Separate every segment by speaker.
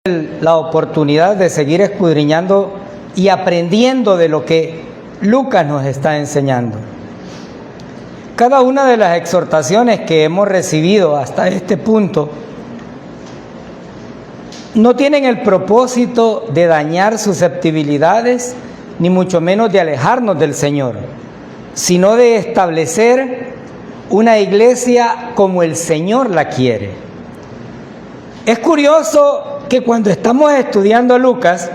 Speaker 1: la oportunidad de seguir escudriñando y aprendiendo de lo que Lucas nos está enseñando. Cada una de las exhortaciones que hemos recibido hasta este punto no tienen el propósito de dañar susceptibilidades, ni mucho menos de alejarnos del Señor, sino de establecer una iglesia como el Señor la quiere. Es curioso que cuando estamos estudiando a Lucas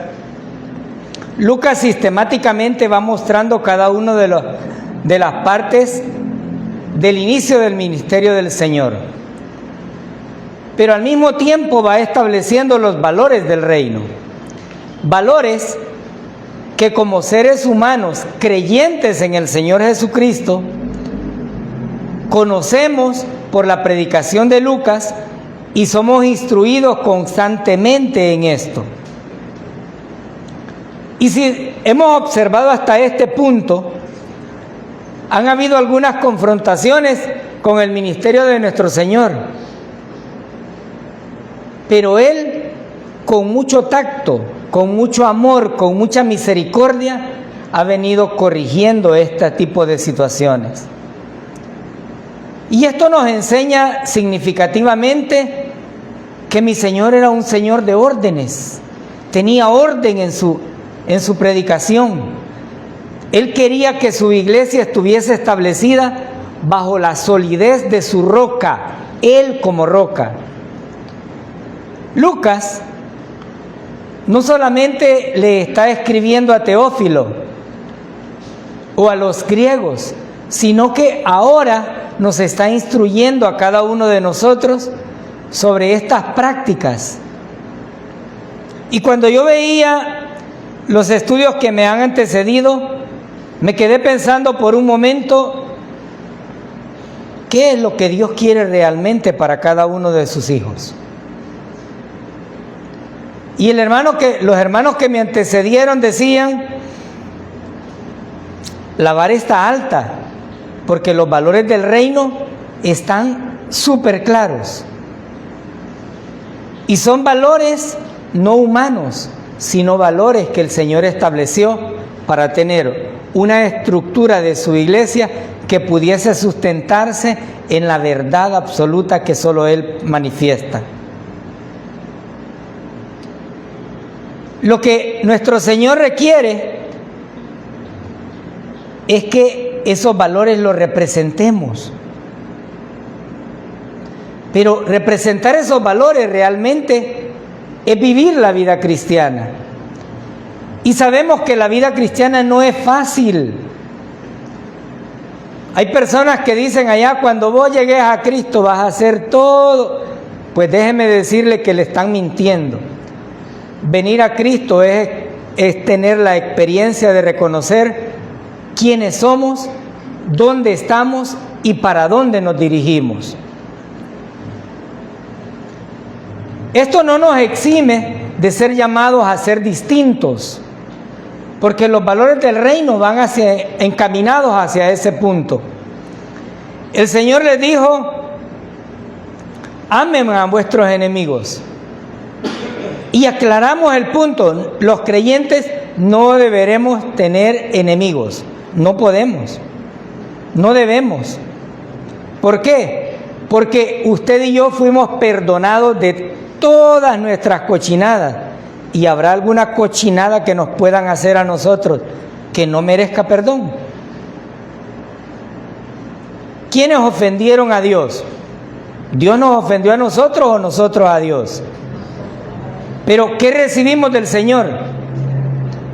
Speaker 1: sistemáticamente va mostrando cada uno de las partes del inicio del ministerio del Señor, pero al mismo tiempo va estableciendo los valores del reino, valores que como seres humanos creyentes en el Señor Jesucristo conocemos por la predicación de Lucas y somos instruidos constantemente en esto. Y si hemos observado hasta este punto, han habido algunas confrontaciones con el ministerio de nuestro Señor, pero Él, con mucho tacto, con mucho amor, con mucha misericordia, ha venido corrigiendo este tipo de situaciones. Y esto nos enseña significativamente que mi Señor era un Señor de órdenes, tenía orden en su predicación. Él quería que su iglesia estuviese establecida bajo la solidez de su roca, Él como roca. Lucas no solamente le está escribiendo a Teófilo o a los griegos, sino que ahora nos está instruyendo a cada uno de nosotros sobre estas prácticas. Y cuando yo veía los estudios que me han antecedido, me quedé pensando por un momento, ¿qué es lo que Dios quiere realmente para cada uno de sus hijos? Y los hermanos que me antecedieron decían, la vara está alta, porque los valores del reino están súper claros. Y son valores no humanos, sino valores que el Señor estableció para tener una estructura de su iglesia que pudiese sustentarse en la verdad absoluta que solo Él manifiesta. Lo que nuestro Señor requiere es que esos valores los representemos. Pero representar esos valores realmente es vivir la vida cristiana. Y sabemos que la vida cristiana no es fácil. Hay personas que dicen allá, cuando vos llegues a Cristo vas a hacer todo. Pues déjeme decirle que le están mintiendo. Venir a Cristo es tener la experiencia de reconocer quiénes somos, dónde estamos y para dónde nos dirigimos. Esto no nos exime de ser llamados a ser distintos, porque los valores del reino van encaminados hacia ese punto. El Señor les dijo, amen a vuestros enemigos. Y aclaramos el punto, los creyentes no deberemos tener enemigos, no podemos, no debemos. ¿Por qué? Porque usted y yo fuimos perdonados de todas nuestras cochinadas, y habrá alguna cochinada que nos puedan hacer a nosotros que no merezca perdón. ¿Quiénes ofendieron a Dios? ¿Dios nos ofendió a nosotros o nosotros a Dios? Pero ¿qué recibimos del Señor?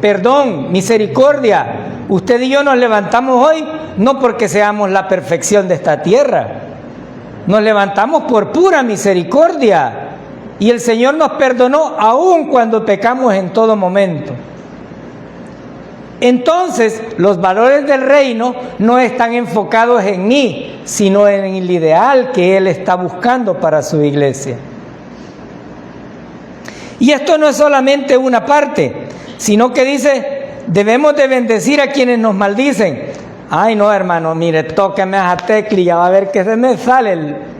Speaker 1: Perdón, misericordia. Usted y yo nos levantamos hoy no porque seamos la perfección de esta tierra, nos levantamos por pura misericordia. Y el Señor nos perdonó aun cuando pecamos en todo momento. Entonces, los valores del reino no están enfocados en mí, sino en el ideal que Él está buscando para su iglesia. Y esto no es solamente una parte, sino que dice, debemos de bendecir a quienes nos maldicen. Ay no, hermano, mire, tóqueme a esa tecla y ya va a ver que se me sale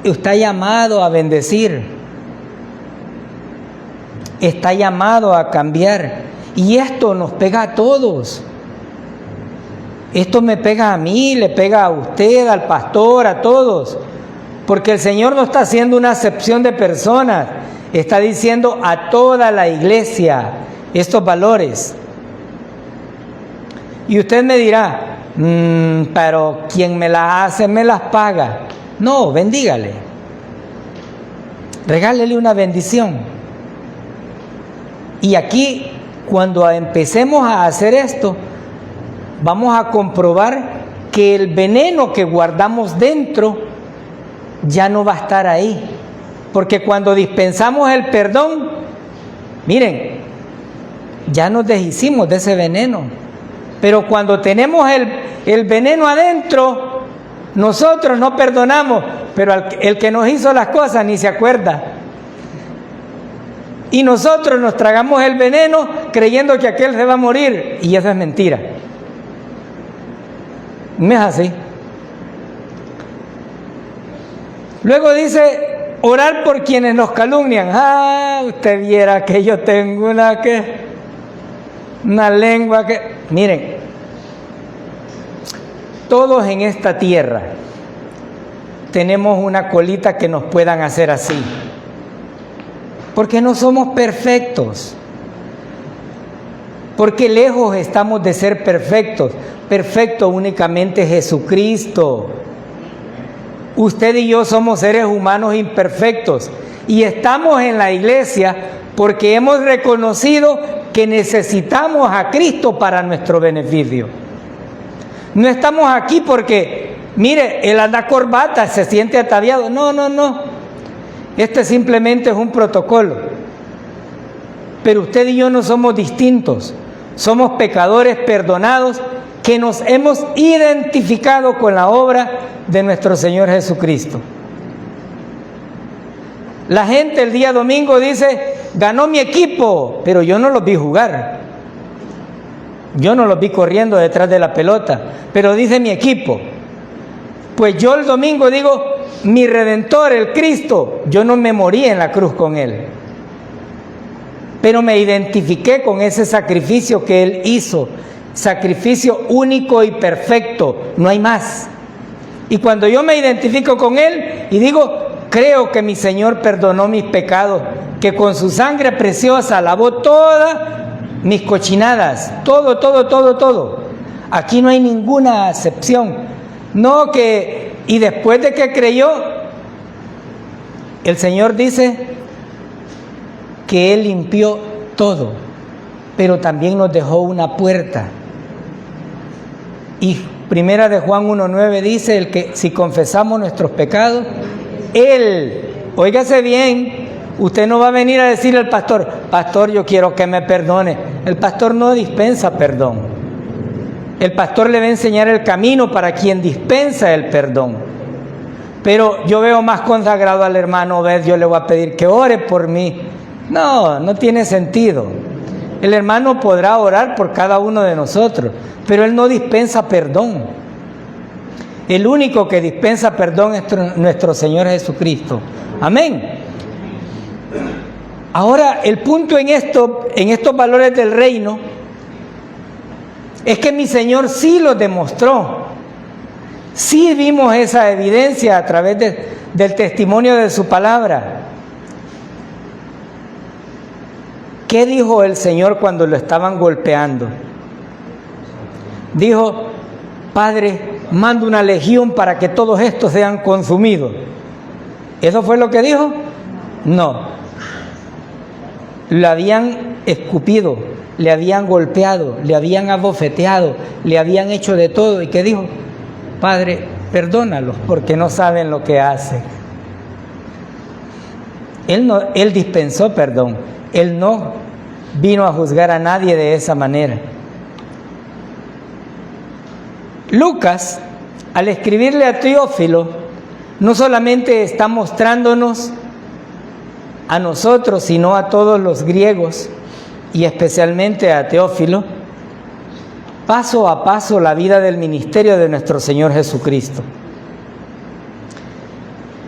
Speaker 1: está llamado a bendecir. está llamado a cambiar. Y esto nos pega a todos. Esto me pega a mí, le pega a usted, al pastor, a todos. Porque el Señor no está haciendo una acepción de personas, está diciendo a toda la iglesia estos valores. Y usted me dirá, pero quien me las hace, me las paga. No, bendígale. Regálele una bendición. Y aquí, cuando empecemos a hacer esto, vamos a comprobar que el veneno que guardamos dentro ya no va a estar ahí. Porque cuando dispensamos el perdón, miren, ya nos deshicimos de ese veneno. Pero cuando tenemos el veneno adentro, nosotros no perdonamos, pero el que nos hizo las cosas ni se acuerda. Y nosotros nos tragamos el veneno creyendo que aquel se va a morir, y eso es mentira. No es así. Luego dice, orar por quienes nos calumnian. Usted viera que yo tengo una lengua que... Miren, todos en esta tierra tenemos una colita que nos puedan hacer así. Porque no somos perfectos. Porque lejos estamos de ser perfectos. Perfecto únicamente Jesucristo. Usted y yo somos seres humanos imperfectos. Y estamos en la iglesia porque hemos reconocido que necesitamos a Cristo para nuestro beneficio. No estamos aquí porque, mire, él anda corbata, se siente ataviado. No. Este simplemente es un protocolo. Pero usted y yo no somos distintos. Somos pecadores perdonados que nos hemos identificado con la obra de nuestro Señor Jesucristo. La gente el día domingo dice, ganó mi equipo, pero yo no los vi jugar. Yo no los vi corriendo detrás de la pelota, pero dice mi equipo. Pues yo el domingo digo, mi Redentor, el Cristo, yo no me morí en la cruz con Él, pero me identifiqué con ese sacrificio que Él hizo, sacrificio único y perfecto, no hay más. Y cuando yo me identifico con Él y digo, creo que mi Señor perdonó mis pecados, que con su sangre preciosa lavó todas mis cochinadas, todo. Aquí no hay ninguna acepción. No que, y después de que creyó, el Señor dice que Él limpió todo, pero también nos dejó una puerta. Y Primera de Juan 1:9 dice, el que si confesamos nuestros pecados, Él, óigase bien, usted no va a venir a decirle al pastor, pastor, yo quiero que me perdone. El pastor no dispensa perdón. El pastor le va a enseñar el camino para quien dispensa el perdón. Pero yo veo más consagrado al hermano Obed, yo le voy a pedir que ore por mí. No tiene sentido. El hermano podrá orar por cada uno de nosotros, pero él no dispensa perdón. El único que dispensa perdón es nuestro Señor Jesucristo. Amén. Ahora, el punto en estos valores del reino, es que mi Señor sí lo demostró. Sí vimos esa evidencia a través del testimonio de su palabra. ¿Qué dijo el Señor cuando lo estaban golpeando? Dijo, Padre, manda una legión para que todos estos sean consumidos. ¿Eso fue lo que dijo? No. Lo habían escupido, le habían golpeado, le habían abofeteado, le habían hecho de todo. ¿Y qué dijo? Padre, perdónalos porque no saben lo que hacen. Él dispensó perdón. Él no vino a juzgar a nadie de esa manera. Lucas, al escribirle a Teófilo, no solamente está mostrándonos a nosotros, sino a todos los griegos, y especialmente a Teófilo, paso a paso la vida del ministerio de nuestro Señor Jesucristo.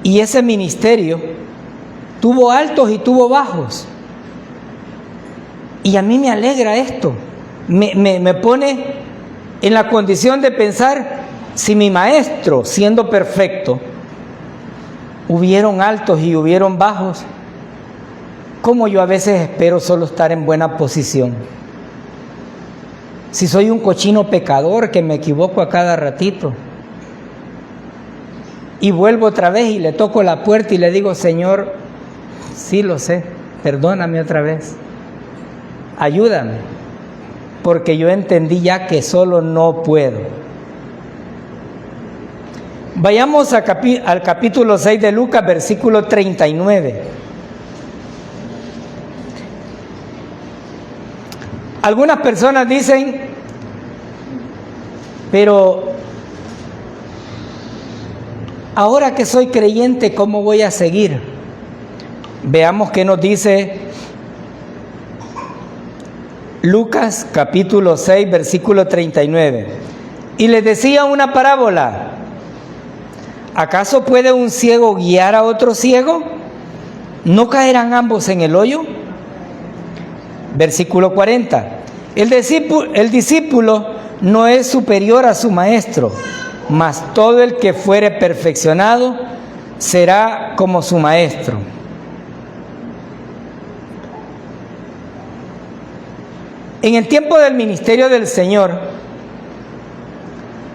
Speaker 1: Y ese ministerio tuvo altos y tuvo bajos. Y a mí me alegra esto, me pone en la condición de pensar, si mi maestro, siendo perfecto, hubieron altos y hubieron bajos, ¿cómo yo a veces espero solo estar en buena posición? Si soy un cochino pecador que me equivoco a cada ratito y vuelvo otra vez y le toco la puerta y le digo, Señor, sí lo sé, perdóname otra vez, ayúdame, porque yo entendí ya que solo no puedo. Vayamos al capítulo 6 de Lucas, versículo 39. Algunas personas dicen, pero ahora que soy creyente, ¿cómo voy a seguir? Veamos qué nos dice Lucas capítulo 6, versículo 39. Y les decía una parábola. ¿Acaso puede un ciego guiar a otro ciego? ¿No caerán ambos en el hoyo? Versículo 40. El discípulo no es superior a su maestro, mas todo el que fuere perfeccionado será como su maestro. En el tiempo del ministerio del Señor,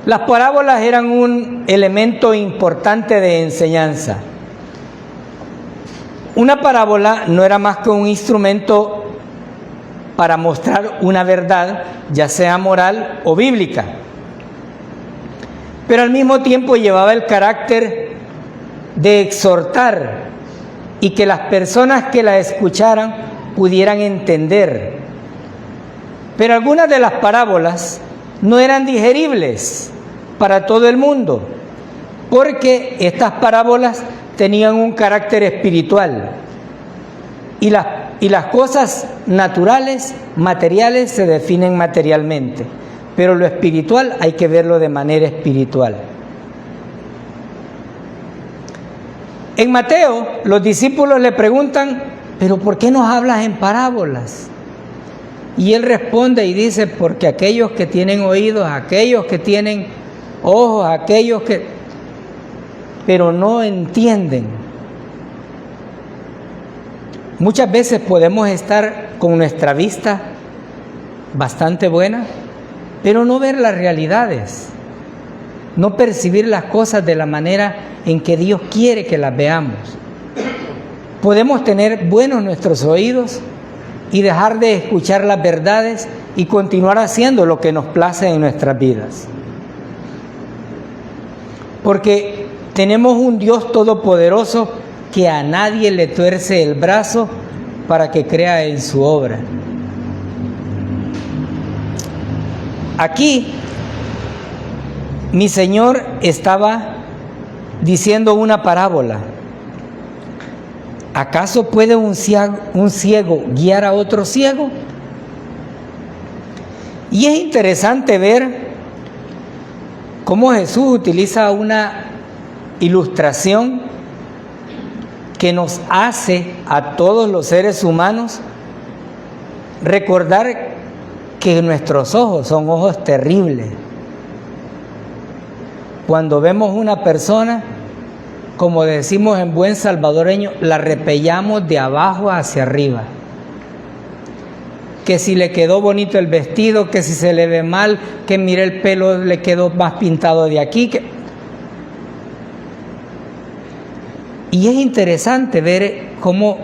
Speaker 1: las parábolas eran un elemento importante de enseñanza. Una parábola no era más que un instrumento para mostrar una verdad, ya sea moral o bíblica, pero al mismo tiempo llevaba el carácter de exhortar y que las personas que la escucharan pudieran entender. Pero algunas de las parábolas no eran digeribles para todo el mundo, porque estas parábolas tenían un carácter espiritual y las cosas naturales, materiales, se definen materialmente, pero lo espiritual hay que verlo de manera espiritual. En Mateo, los discípulos le preguntan, ¿pero por qué nos hablas en parábolas? Y él responde y dice, porque aquellos que tienen oídos, aquellos que tienen ojos, aquellos que... pero no entienden. Muchas veces podemos estar con nuestra vista bastante buena, pero no ver las realidades, no percibir las cosas de la manera en que Dios quiere que las veamos. Podemos tener buenos nuestros oídos y dejar de escuchar las verdades y continuar haciendo lo que nos place en nuestras vidas. Porque tenemos un Dios todopoderoso que a nadie le tuerce el brazo para que crea en su obra. Aquí, mi Señor estaba diciendo una parábola. ¿Acaso puede un ciego guiar a otro ciego? Y es interesante ver cómo Jesús utiliza una ilustración que nos hace a todos los seres humanos recordar que nuestros ojos son ojos terribles. Cuando vemos una persona, como decimos en buen salvadoreño, la repellamos de abajo hacia arriba. Que si le quedó bonito el vestido, que si se le ve mal, que mire el pelo le quedó más pintado de aquí. Y es interesante ver cómo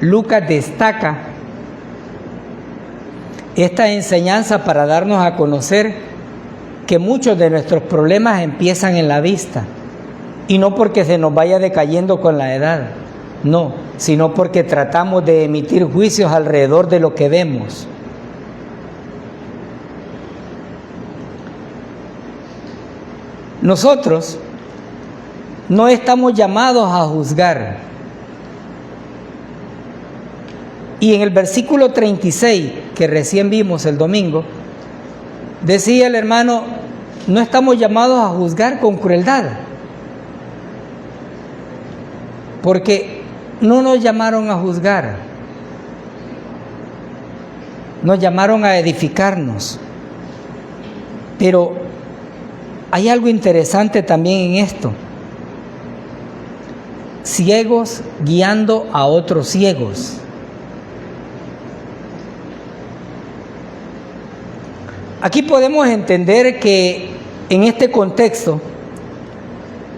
Speaker 1: Lucas destaca esta enseñanza para darnos a conocer que muchos de nuestros problemas empiezan en la vista. Y no porque se nos vaya decayendo con la edad, no, sino porque tratamos de emitir juicios alrededor de lo que vemos. Nosotros no estamos llamados a juzgar. Y en el versículo 36, que recién vimos el domingo, decía el hermano, no estamos llamados a juzgar con crueldad, porque no nos llamaron a juzgar. nos llamaron a edificarnos. Pero hay algo interesante también en esto. Ciegos guiando a otros ciegos. Aquí podemos entender que en este contexto,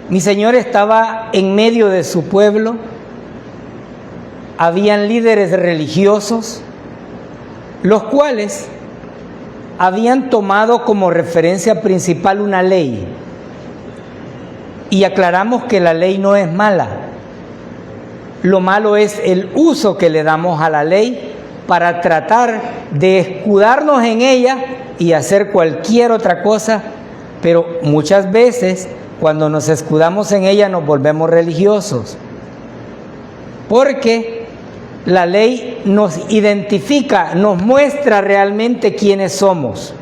Speaker 1: mi Señor estaba en medio de su pueblo, habían líderes religiosos, los cuales habían tomado como referencia principal una ley. Y aclaramos que la ley no es mala. Lo malo es el uso que le damos a la ley para tratar de escudarnos en ella y hacer cualquier otra cosa, pero muchas veces cuando nos escudamos en ella nos volvemos religiosos, porque la ley nos identifica, nos muestra realmente quiénes somos.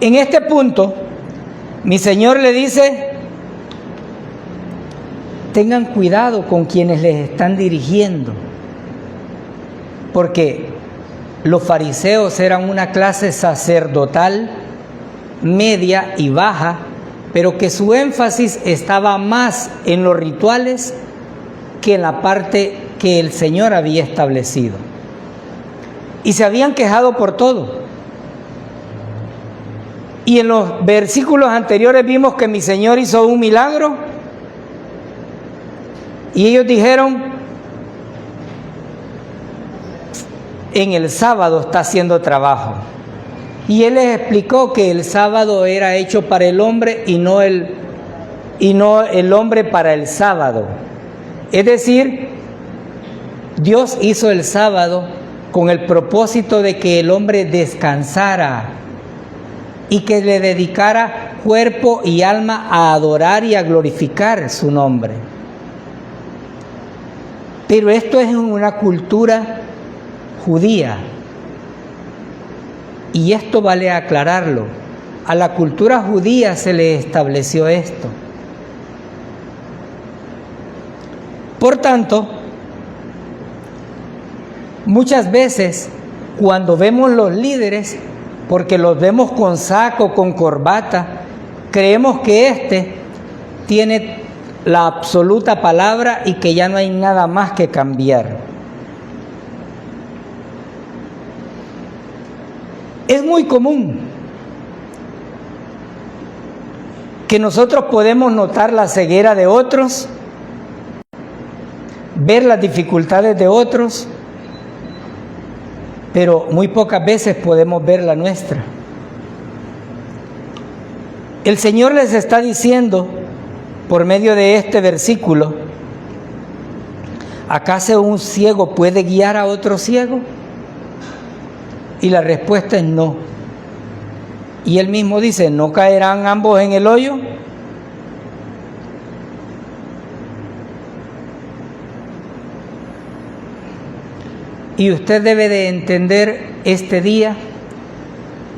Speaker 1: En este punto, mi Señor le dice: tengan cuidado con quienes les están dirigiendo, porque los fariseos eran una clase sacerdotal, media y baja, pero que su énfasis estaba más en los rituales que en la parte que el Señor había establecido. Y se habían quejado por todo. Y en los versículos anteriores vimos que mi Señor hizo un milagro y ellos dijeron: en el sábado está haciendo trabajo. Y Él les explicó que el sábado era hecho para el hombre y no el hombre para el sábado. Es decir, Dios hizo el sábado con el propósito de que el hombre descansara y que le dedicara cuerpo y alma a adorar y a glorificar su nombre. Pero esto es en una cultura judía. Y esto vale aclararlo. A la cultura judía se le estableció esto. Por tanto, muchas veces cuando vemos los líderes, porque los vemos con saco, con corbata, creemos que este tiene la absoluta palabra y que ya no hay nada más que cambiar. Es muy común que nosotros podemos notar la ceguera de otros, ver las dificultades de otros, pero muy pocas veces podemos ver la nuestra. El Señor les está diciendo por medio de este versículo: ¿acaso un ciego puede guiar a otro ciego? Y la respuesta es no. Y Él mismo dice: ¿no caerán ambos en el hoyo? Y usted debe de entender este día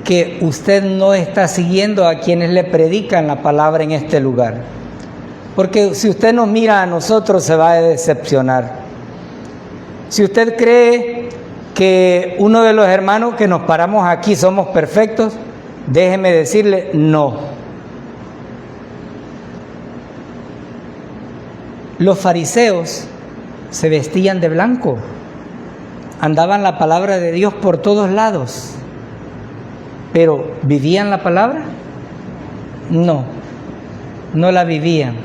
Speaker 1: que usted no está siguiendo a quienes le predican la palabra en este lugar. Porque si usted nos mira a nosotros se va a decepcionar. Si usted cree que uno de los hermanos que nos paramos aquí somos perfectos, déjeme decirle no. Los fariseos se vestían de blanco. Andaban la palabra de Dios por todos lados, pero ¿vivían la palabra? No, no la vivían.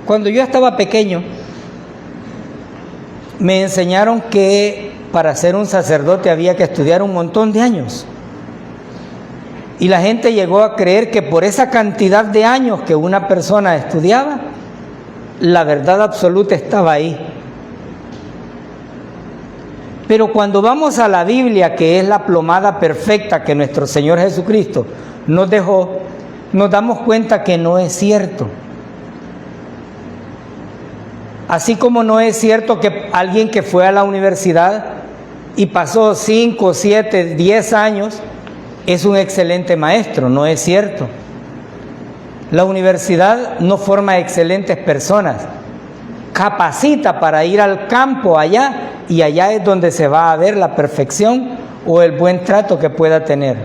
Speaker 1: Cuando yo estaba pequeño, me enseñaron que para ser un sacerdote había que estudiar un montón de años. Y la gente llegó a creer que por esa cantidad de años que una persona estudiaba, la verdad absoluta estaba ahí. Pero cuando vamos a la Biblia, que es la plomada perfecta que nuestro Señor Jesucristo nos dejó, nos damos cuenta que no es cierto. Así como no es cierto que alguien que fue a la universidad y pasó 5, 7, 10 años es un excelente maestro, no es cierto. La universidad no forma excelentes personas, capacita para ir al campo allá, y allá es donde se va a ver la perfección o el buen trato que pueda tener.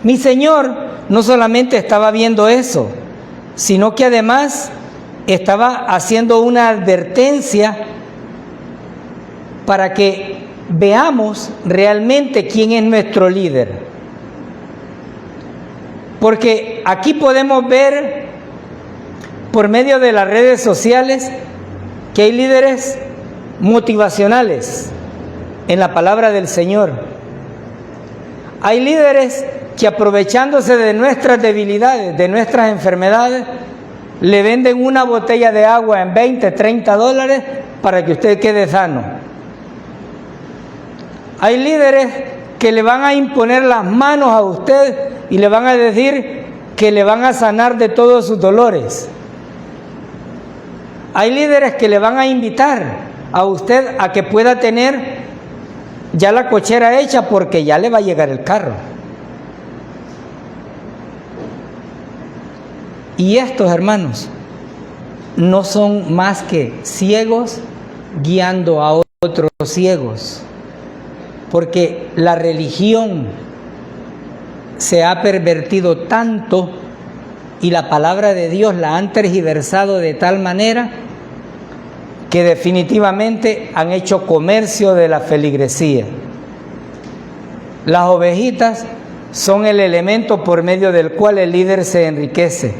Speaker 1: Mi Señor no solamente estaba viendo eso, sino que además estaba haciendo una advertencia para que veamos realmente quién es nuestro líder. Porque aquí podemos ver por medio de las redes sociales que hay líderes motivacionales en la palabra del Señor. Hay líderes que, aprovechándose de nuestras debilidades, de nuestras enfermedades, le venden una botella de agua en 20, 30 dólares para que usted quede sano. Hay líderes que le van a imponer las manos a usted y le van a decir que le van a sanar de todos sus dolores. Hay líderes que le van a invitar a usted a que pueda tener ya la cochera hecha porque ya le va a llegar el carro. Y estos, hermanos, no son más que ciegos guiando a otros ciegos, porque la religión se ha pervertido tanto y la palabra de Dios la han tergiversado de tal manera que definitivamente han hecho comercio de la feligresía. Las ovejitas son el elemento por medio del cual el líder se enriquece.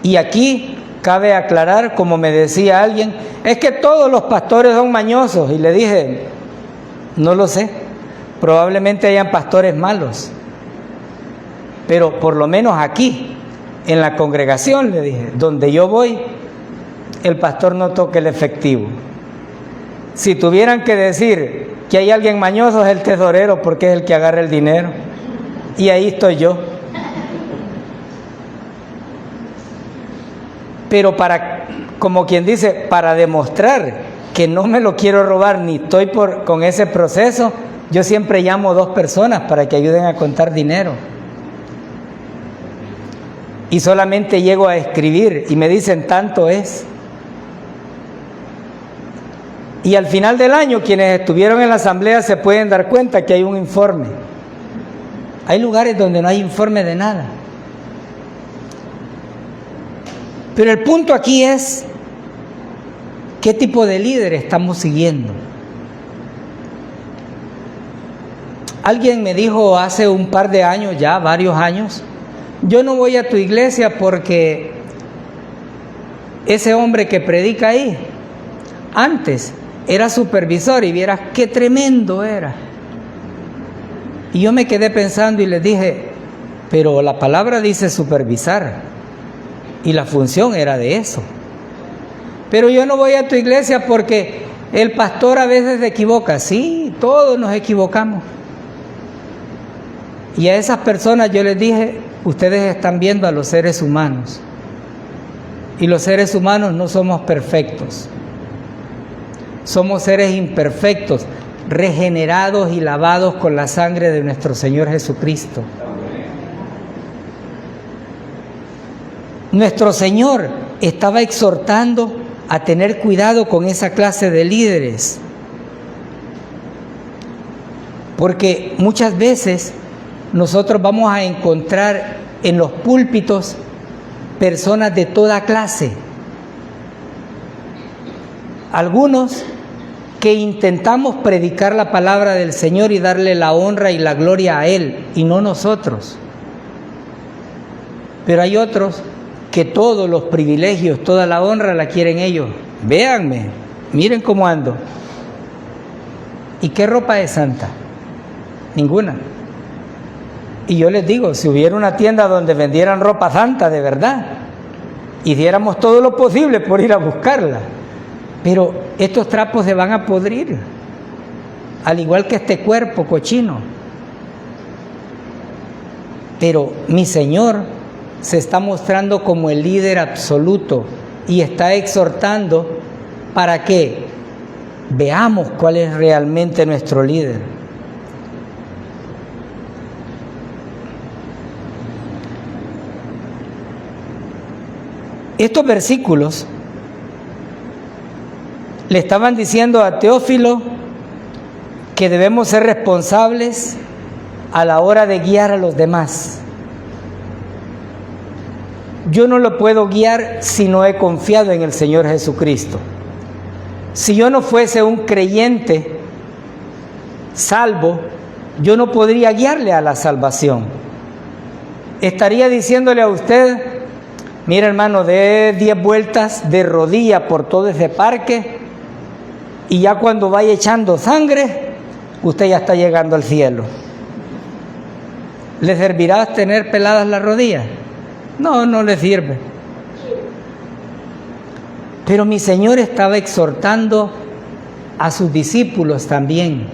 Speaker 1: Y aquí cabe aclarar, como me decía alguien, es que todos los pastores son mañosos. Y le dije, no lo sé, probablemente hayan pastores malos, pero por lo menos aquí, en la congregación, le dije, donde yo voy, el pastor no toca el efectivo. Si tuvieran que decir que hay alguien mañoso, es el tesorero, porque es el que agarra el dinero. Y ahí estoy yo. Pero como quien dice, para demostrar que no me lo quiero robar, ni estoy con ese proceso, yo siempre llamo a 2 personas para que ayuden a contar dinero. Y solamente llego a escribir y me dicen tanto es. Y al final del año, quienes estuvieron en la asamblea se pueden dar cuenta que hay un informe. Hay lugares donde no hay informe de nada. Pero el punto aquí es, ¿qué tipo de líder estamos siguiendo? Alguien me dijo hace un par de años, ya varios años, yo no voy a tu iglesia porque ese hombre que predica ahí, antes era supervisor y vieras qué tremendo era. Y yo me quedé pensando y les dije, pero la palabra dice supervisar y la función era de eso. Pero yo no voy a tu iglesia porque el pastor a veces se equivoca. Sí, todos nos equivocamos. Y a esas personas yo les dije, ustedes están viendo a los seres humanos. Y los seres humanos no somos perfectos. Somos seres imperfectos, regenerados y lavados con la sangre de nuestro Señor Jesucristo. Nuestro Señor estaba exhortando a tener cuidado con esa clase de líderes. Porque muchas veces nosotros vamos a encontrar en los púlpitos personas de toda clase. Algunos que intentamos predicar la palabra del Señor y darle la honra y la gloria a Él y no nosotros. Pero hay otros que todos los privilegios, toda la honra la quieren ellos. Véanme, miren cómo ando. ¿Y qué ropa es santa? Ninguna. Y yo les digo, si hubiera una tienda donde vendieran ropa santa de verdad, hiciéramos todo lo posible por ir a buscarla. Pero estos trapos se van a podrir, al igual que este cuerpo cochino. Pero mi Señor se está mostrando como el líder absoluto y está exhortando para que veamos cuál es realmente nuestro líder. Estos versículos le estaban diciendo a Teófilo que debemos ser responsables a la hora de guiar a los demás. Yo no lo puedo guiar si no he confiado en el Señor Jesucristo. Si yo no fuese un creyente salvo, yo no podría guiarle a la salvación. Estaría diciéndole a usted: mira, hermano, dé 10 vueltas de rodilla por todo ese parque y ya cuando vaya echando sangre, usted ya está llegando al cielo. ¿Le servirá tener peladas las rodillas? No, no le sirve. Pero mi Señor estaba exhortando a sus discípulos también,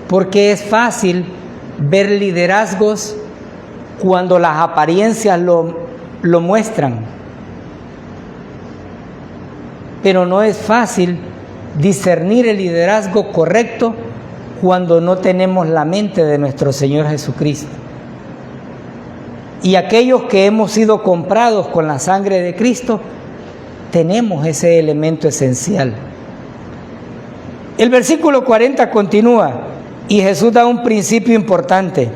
Speaker 1: porque es fácil ver liderazgos cuando las apariencias lo muestran, pero no es fácil discernir el liderazgo correcto cuando no tenemos la mente de nuestro Señor Jesucristo. Y aquellos que hemos sido comprados con la sangre de Cristo, tenemos ese elemento esencial. El versículo 40 continúa y Jesús da un principio importante.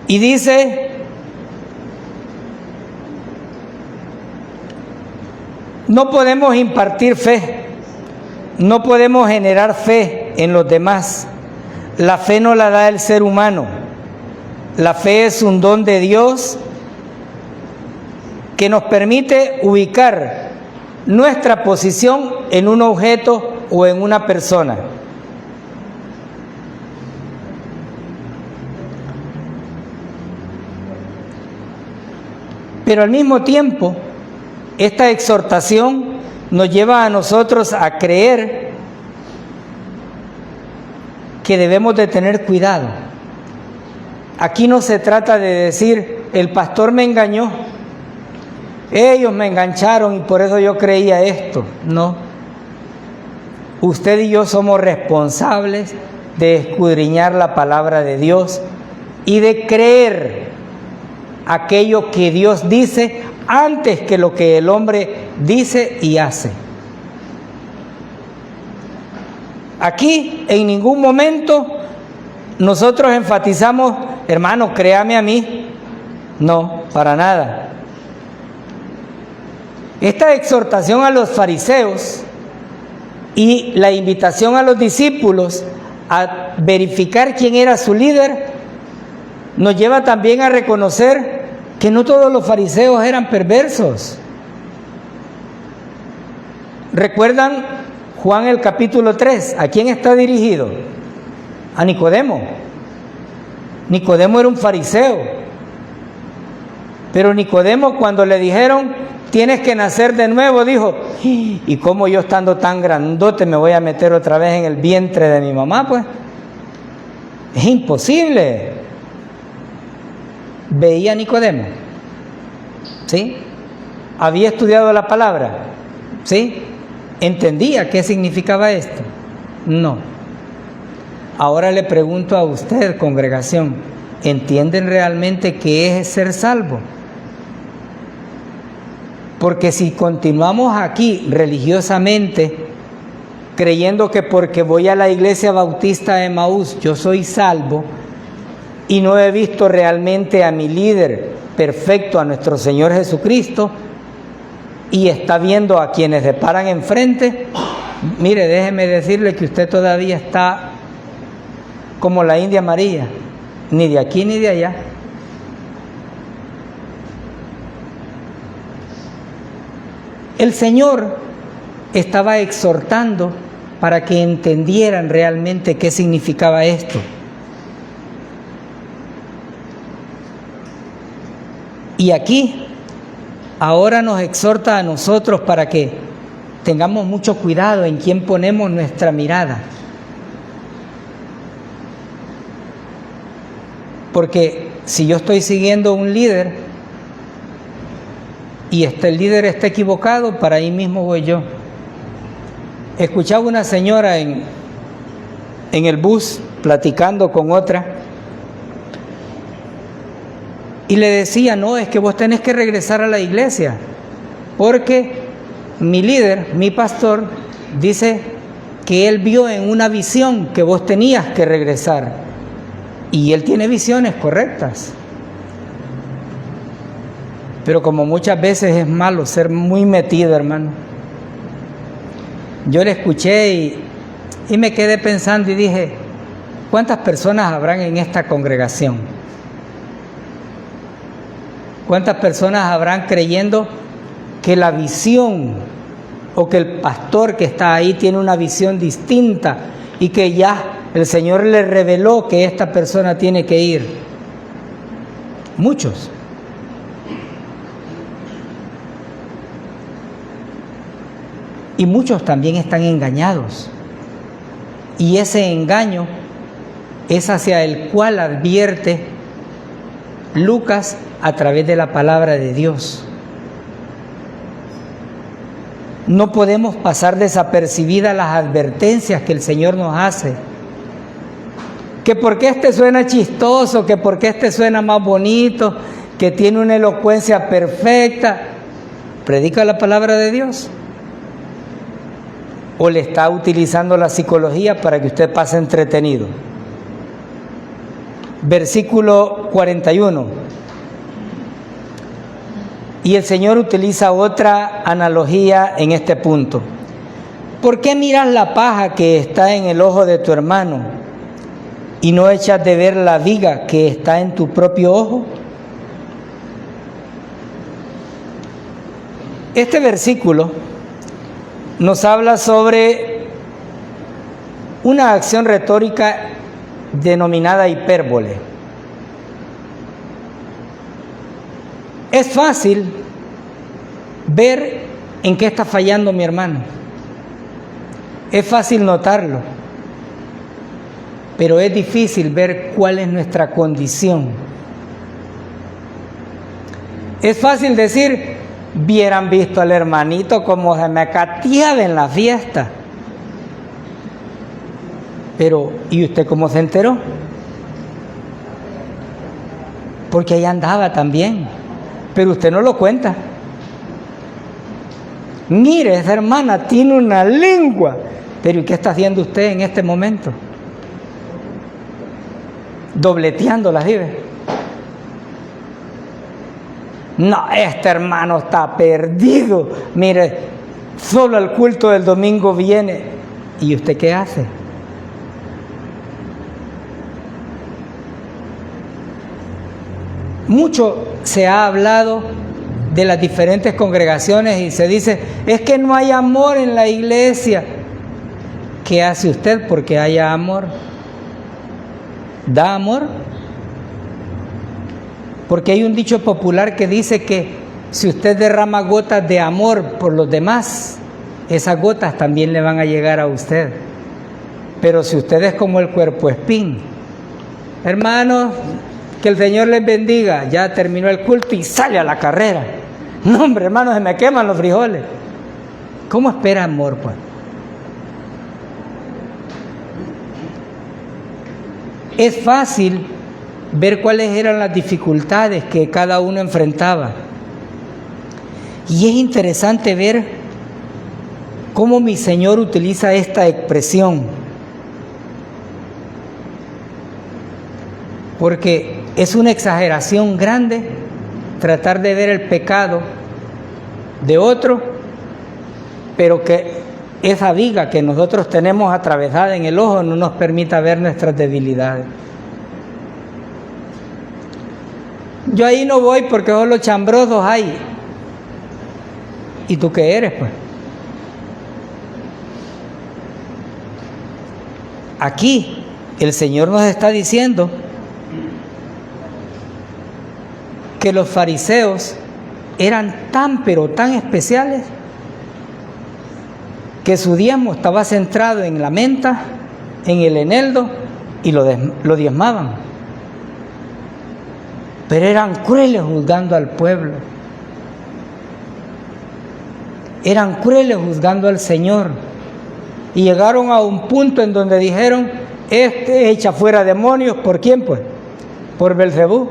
Speaker 1: Y dice: no podemos impartir fe, no podemos generar fe en los demás. La fe no la da el ser humano. La fe es un don de Dios que nos permite ubicar nuestra posición en un objeto o en una persona. Pero al mismo tiempo, esta exhortación nos lleva a nosotros a creer que debemos de tener cuidado. Aquí no se trata de decir: el pastor me engañó, ellos me engancharon y por eso yo creía esto. No. Usted y yo somos responsables de escudriñar la palabra de Dios y de creer aquello que Dios dice antes que lo que el hombre dice y hace. Aquí en ningún momento nosotros enfatizamos: hermano, créame a mí. No, para nada. Esta exhortación a los fariseos y la invitación a los discípulos a verificar quién era su líder nos lleva también a reconocer que no todos los fariseos eran perversos. ¿Recuerdan Juan el capítulo 3? ¿A quién está dirigido? A Nicodemo. Nicodemo era un fariseo. Pero Nicodemo, cuando le dijeron: tienes que nacer de nuevo, dijo: ¿y cómo yo estando tan grandote me voy a meter otra vez en el vientre de mi mamá? Pues es imposible. Veía a Nicodemo, ¿sí? Había estudiado la palabra, ¿sí? ¿Entendía qué significaba esto? No. Ahora le pregunto a usted, congregación, ¿entienden realmente qué es ser salvo? Porque si continuamos aquí religiosamente, creyendo que porque voy a la iglesia bautista de Emaús yo soy salvo, y no he visto realmente a mi líder perfecto, a nuestro Señor Jesucristo, y está viendo a quienes se paran enfrente, mire, déjeme decirle que usted todavía está como la India María, ni de aquí ni de allá. El Señor estaba exhortando para que entendieran realmente qué significaba esto. Y aquí, ahora nos exhorta a nosotros para que tengamos mucho cuidado en quién ponemos nuestra mirada. Porque si yo estoy siguiendo un líder y el líder está equivocado, para ahí mismo voy yo. Escuchaba una señora en el bus platicando con otra Y le decía, no, es que vos tenés que regresar a la iglesia, porque mi líder, mi pastor, dice que él vio en una visión que vos tenías que regresar. Y él tiene visiones correctas. Pero como muchas veces es malo ser muy metido, hermano. Yo le escuché y me quedé pensando y dije, ¿cuántas personas habrán en esta congregación? ¿Cuántas personas habrán creyendo que la visión o que el pastor que está ahí tiene una visión distinta y que ya el Señor le reveló que esta persona tiene que ir? Muchos. Y muchos también están engañados. Y ese engaño es hacia el cual advierte Lucas a través de la palabra de Dios. No podemos pasar desapercibidas las advertencias que el Señor nos hace. Que porque este suena chistoso, que porque este suena más bonito, que tiene una elocuencia perfecta, ¿predica la palabra de Dios? ¿O le está utilizando la psicología para que usted pase entretenido? Versículo 41. Y el Señor utiliza otra analogía en este punto. ¿Por qué miras la paja que está en el ojo de tu hermano y no echas de ver la viga que está en tu propio ojo? Este versículo nos habla sobre una acción retórica denominada hipérbole. Es fácil ver en qué está fallando mi hermano. Es fácil notarlo. Pero es difícil ver cuál es nuestra condición. Es fácil decir, vieran visto al hermanito como se me cateaba en la fiesta. Pero, ¿y usted cómo se enteró? Porque ahí andaba también. Pero usted no lo cuenta. Mire, esa hermana tiene una lengua. Pero ¿y qué está haciendo usted en este momento? Dobleteando las vive. No, este hermano está perdido. Mire, solo al culto del domingo viene. ¿Y usted qué hace? Mucho se ha hablado de las diferentes congregaciones y se dice, es que no hay amor en la iglesia. ¿Qué hace usted porque haya amor? ¿Da amor? Porque hay un dicho popular que dice que si usted derrama gotas de amor por los demás, esas gotas también le van a llegar a usted. Pero si usted es como el cuerpo espín, hermanos, que el Señor les bendiga, ya terminó el culto y sale a la carrera. No, hombre, hermanos, se me queman los frijoles. ¿Cómo espera amor, pues? Es fácil ver cuáles eran las dificultades que cada uno enfrentaba. Y es interesante ver cómo mi Señor utiliza esta expresión. Porque es una exageración grande tratar de ver el pecado de otro, pero que esa viga que nosotros tenemos atravesada en el ojo no nos permita ver nuestras debilidades. Yo ahí no voy porque solo chambrosos hay. ¿Y tú qué eres, pues? Aquí el Señor nos está diciendo que los fariseos eran tan pero tan especiales que su diezmo estaba centrado en la menta, en el eneldo y lo diezmaban. Pero eran crueles juzgando al pueblo. Eran crueles juzgando al Señor. Y llegaron a un punto en donde dijeron, este echa fuera demonios, ¿por quién pues? Por Belcebú.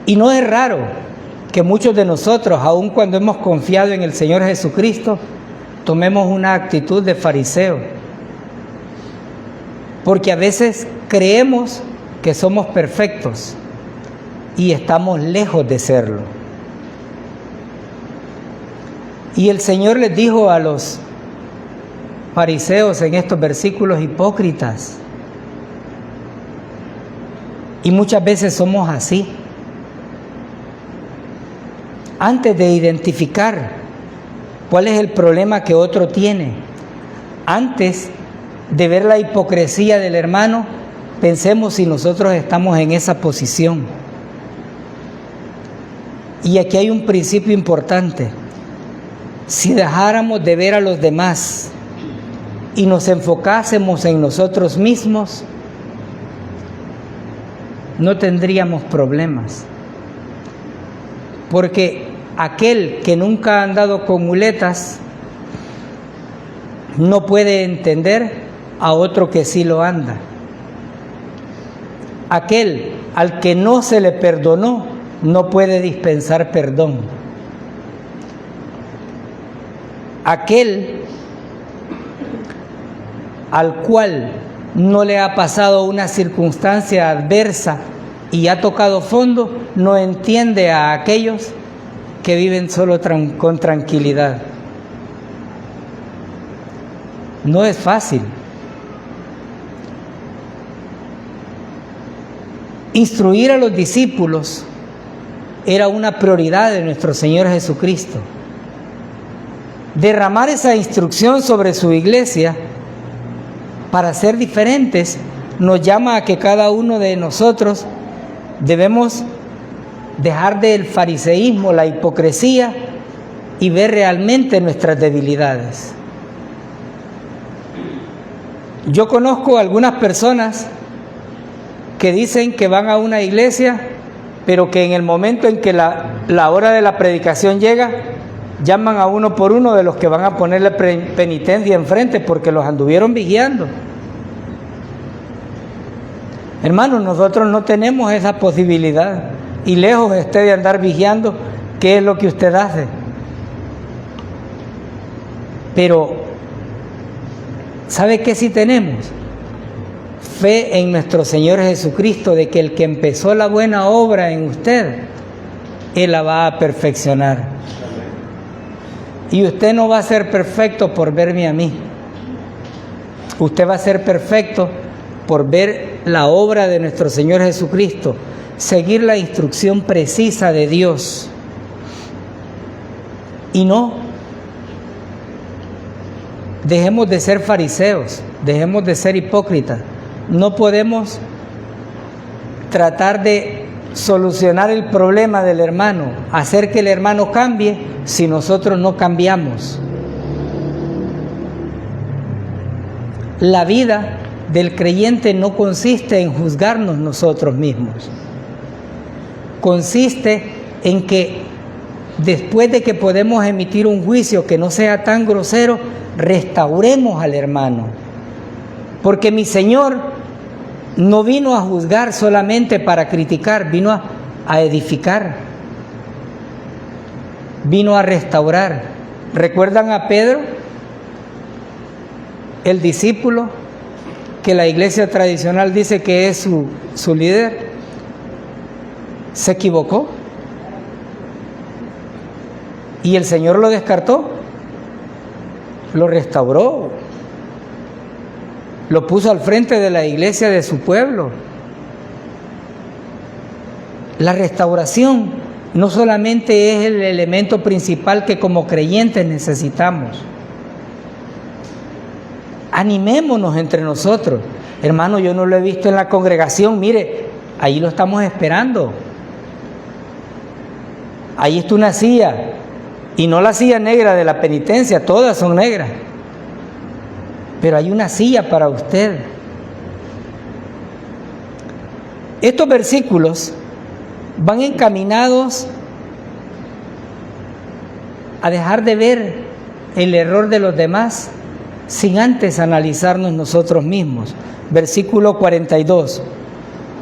Speaker 1: Y no es raro que muchos de nosotros, aun cuando hemos confiado en el Señor Jesucristo, tomemos una actitud de fariseo. Porque a veces creemos que somos perfectos y estamos lejos de serlo. Y el Señor les dijo a los fariseos en estos versículos: hipócritas. Y muchas veces somos así. Antes de identificar cuál es el problema que otro tiene, antes de ver la hipocresía del hermano, pensemos si nosotros estamos en esa posición. Y aquí hay un principio importante. Si dejáramos de ver a los demás y nos enfocásemos en nosotros mismos, no tendríamos problemas. Porque aquel que nunca ha andado con muletas no puede entender a otro que sí lo anda. Aquel al que no se le perdonó no puede dispensar perdón. Aquel al cual no le ha pasado una circunstancia adversa y ha tocado fondo, no entiende a aquellos que viven solo con tranquilidad. No es fácil. Instruir a los discípulos era una prioridad de nuestro Señor Jesucristo. Derramar esa instrucción sobre su iglesia para ser diferentes nos llama a que cada uno de nosotros debemos dejar del fariseísmo, la hipocresía, y ver realmente nuestras debilidades. Yo conozco algunas personas que dicen que van a una iglesia, pero que en el momento en que la hora de la predicación llega, llaman a uno por uno de los que van a ponerle penitencia enfrente porque los anduvieron vigiando. Hermanos, nosotros no tenemos esa posibilidad, y lejos esté de andar vigiando qué es lo que usted hace. Pero ¿sabe qué sí tenemos? Fe en nuestro Señor Jesucristo, de que el que empezó la buena obra en usted, Él la va a perfeccionar. Y usted no va a ser perfecto por verme a mí. Usted va a ser perfecto por ver la obra de nuestro Señor Jesucristo, seguir la instrucción precisa de Dios. Y no dejemos de ser fariseos, dejemos de ser hipócritas. No podemos tratar de solucionar el problema del hermano, hacer que el hermano cambie, si nosotros no cambiamos. La vida del creyente no consiste en juzgarnos nosotros mismos. Consiste en que después de que podemos emitir un juicio que no sea tan grosero, restauremos al hermano. Porque mi Señor no vino a juzgar solamente para criticar, vino a edificar, vino a restaurar. ¿Recuerdan a Pedro, el discípulo que la iglesia tradicional dice que es su líder? Se equivocó y el Señor lo descartó, lo restauró, lo puso al frente de la iglesia de su pueblo. La restauración no solamente es el elemento principal que como creyentes necesitamos. Animémonos entre nosotros. Hermano, yo no lo he visto en la congregación. Mire, ahí lo estamos esperando. Ahí está una silla, y no la silla negra de la penitencia, todas son negras. Pero hay una silla para usted. Estos versículos van encaminados a dejar de ver el error de los demás sin antes analizarnos nosotros mismos. Versículo 42.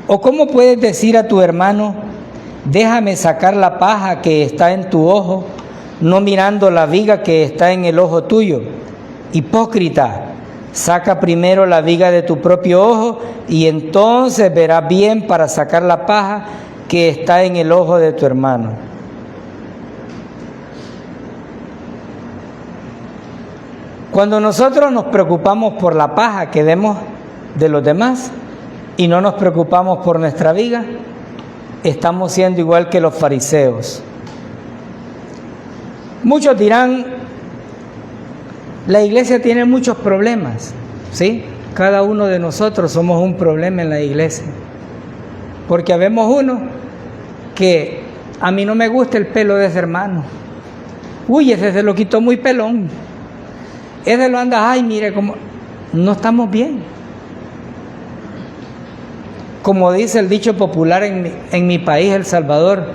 Speaker 1: ¿O cómo puedes decir a tu hermano, déjame sacar la paja que está en tu ojo, no mirando la viga que está en el ojo tuyo. Hipócrita, saca primero la viga de tu propio ojo y entonces verás bien para sacar la paja que está en el ojo de tu hermano. Cuando nosotros nos preocupamos por la paja que vemos de los demás y no nos preocupamos por nuestra viga, estamos siendo igual que los fariseos. Muchos dirán, la iglesia tiene muchos problemas, ¿sí? Cada uno de nosotros somos un problema en la iglesia. Porque habemos uno que a mí no me gusta el pelo de ese hermano. Uy, ese se lo quitó muy pelón. Ese lo anda, ay, mire cómo. No estamos bien. Como dice el dicho popular en mi país, El Salvador,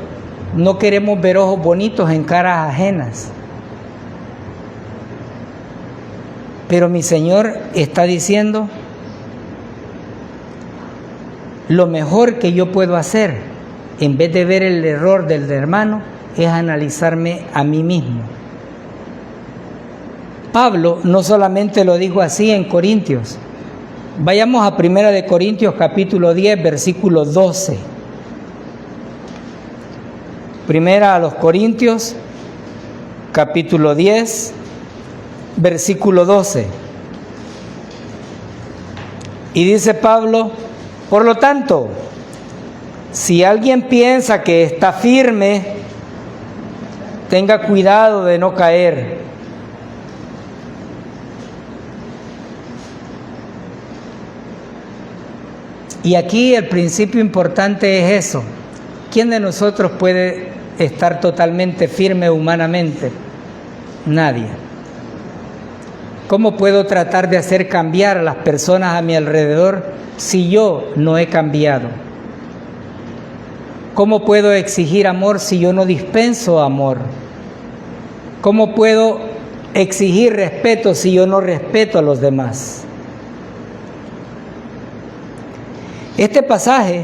Speaker 1: no queremos ver ojos bonitos en caras ajenas. Pero mi Señor está diciendo, lo mejor que yo puedo hacer, en vez de ver el error del hermano, es analizarme a mí mismo. Pablo no solamente lo dijo así en Corintios. Vayamos a 1 de Corintios capítulo 10, versículo 12. 1 a los Corintios, capítulo 10, versículo 12. Y dice Pablo, por lo tanto, si alguien piensa que está firme, tenga cuidado de no caer. Y aquí el principio importante es eso. ¿Quién de nosotros puede estar totalmente firme humanamente? Nadie. ¿Cómo puedo tratar de hacer cambiar a las personas a mi alrededor si yo no he cambiado? ¿Cómo puedo exigir amor si yo no dispenso amor? ¿Cómo puedo exigir respeto si yo no respeto a los demás? Este pasaje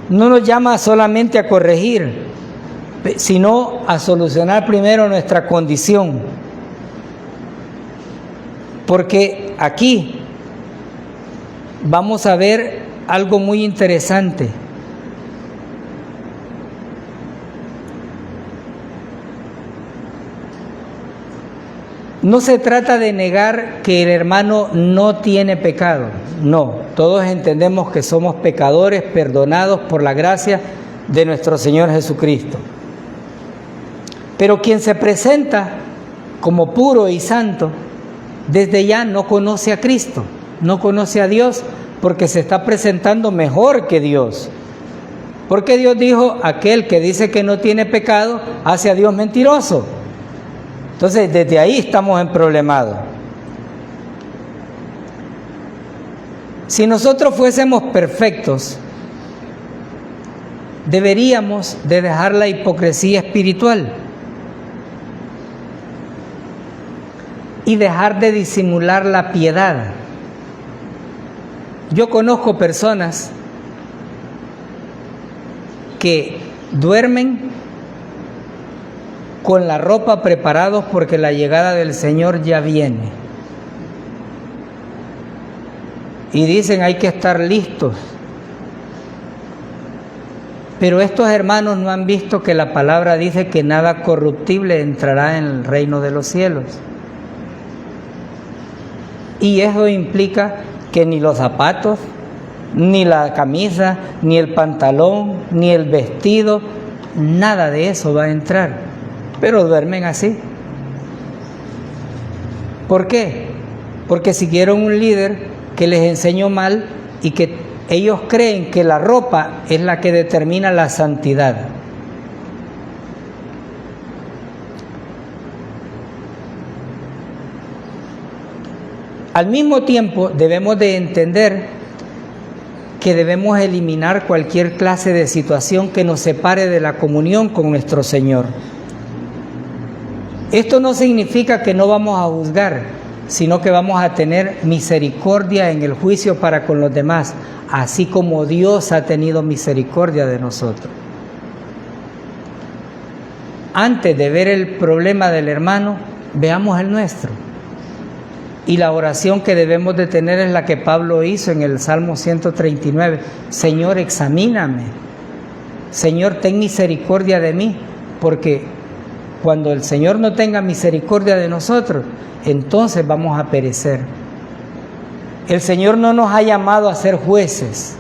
Speaker 1: no nos llama solamente a corregir, sino a solucionar primero nuestra condición. Porque aquí vamos a ver algo muy interesante. No se trata de negar que el hermano no tiene pecado. No, todos entendemos que somos pecadores perdonados por la gracia de nuestro Señor Jesucristo. Pero quien se presenta como puro y santo, desde ya no conoce a Cristo, no conoce a Dios, porque se está presentando mejor que Dios. Porque Dios dijo, aquel que dice que no tiene pecado, hace a Dios mentiroso. Entonces, desde ahí estamos emproblemados. Si nosotros fuésemos perfectos, deberíamos de dejar la hipocresía espiritual y dejar de disimular la piedad. Yo conozco personas que duermen con la ropa preparados porque la llegada del Señor ya viene. Y dicen hay que estar listos. Pero estos hermanos no han visto que la palabra dice que nada corruptible entrará en el reino de los cielos. Y eso implica que ni los zapatos, ni la camisa, ni el pantalón, ni el vestido, nada de eso va a entrar. Pero duermen así. ¿Por qué? Porque siguieron un líder que les enseñó mal y que ellos creen que la ropa es la que determina la santidad. Al mismo tiempo debemos de entender que debemos eliminar cualquier clase de situación que nos separe de la comunión con nuestro Señor. Esto no significa que no vamos a juzgar, sino que vamos a tener misericordia en el juicio para con los demás, así como Dios ha tenido misericordia de nosotros. antes de ver el problema del hermano, veamos el nuestro. Y la oración que debemos de tener es la que Pablo hizo en el Salmo 139. Señor, examíname. Señor, ten misericordia de mí, porque cuando el Señor no tenga misericordia de nosotros, entonces vamos a perecer. El Señor no nos ha llamado a ser jueces.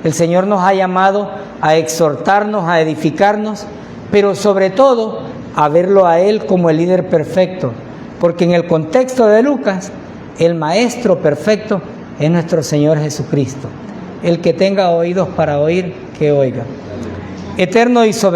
Speaker 1: El Señor nos ha llamado a exhortarnos, a edificarnos, pero sobre todo a verlo a Él como el líder perfecto, porque en el contexto de Lucas, el Maestro perfecto es nuestro Señor Jesucristo. El que tenga oídos para oír, que oiga. Eterno y soberano